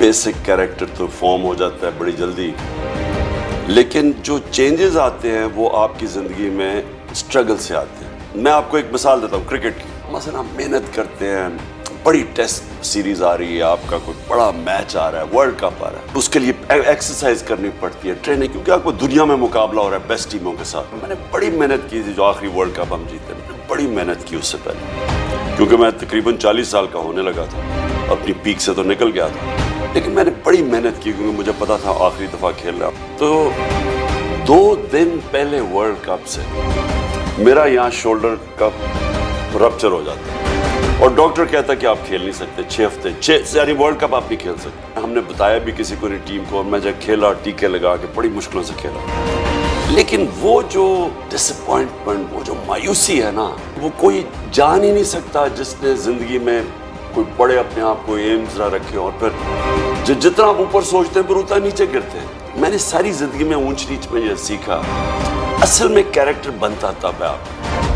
Basic character तो form हो जाता है बड़ी जल्दी, लेकिन जो चेंजेस आते हैं वो आपकी ज़िंदगी में स्ट्रगल से आते हैं। मैं आपको एक मिसाल देता हूँ क्रिकेट की। मसलन आप मेहनत करते हैं, बड़ी टेस्ट सीरीज़ आ रही है, आपका कोई बड़ा मैच आ रहा है, वर्ल्ड कप आ रहा है, उसके लिए एक्सरसाइज करनी पड़ती है, ट्रेनिंग, क्योंकि आपको दुनिया में मुकाबला हो रहा है बेस्ट टीमों के साथ। मैंने बड़ी मेहनत की थी, जो आखिरी वर्ल्ड कप हम जीते, मैंने बड़ी मेहनत की उससे पहले, क्योंकि मैं तकरीबन 40 साल का होने लगा था, अपनी पीक से तो निकल गया था, लेकिन मैंने बड़ी मेहनत की क्योंकि मुझे पता था आखिरी दफ़ा खेल रहा। तो 2 दिन पहले वर्ल्ड कप से मेरा यहाँ शोल्डर का रप्चर हो जाता है और डॉक्टर कहता कि आप खेल नहीं सकते 6 हफ्ते, यानी वर्ल्ड कप आप नहीं खेल सकते। हमने बताया भी किसी को नहीं टीम को, और मैं जब खेला टीके लगा के बड़ी मुश्किलों से खेला, लेकिन वो जो डिसअपॉइंटमेंट, वो जो मायूसी है ना, वो कोई जान ही नहीं सकता जिसने ज़िंदगी में कोई बड़े अपने आप को एम्स ना रखे, और फिर जितना आप ऊपर सोचते हैं फिर उतना नीचे गिरते हैं। मैंने सारी ज़िंदगी में ऊंच नीच में ये सीखा, असल में कैरेक्टर बनता तब है आप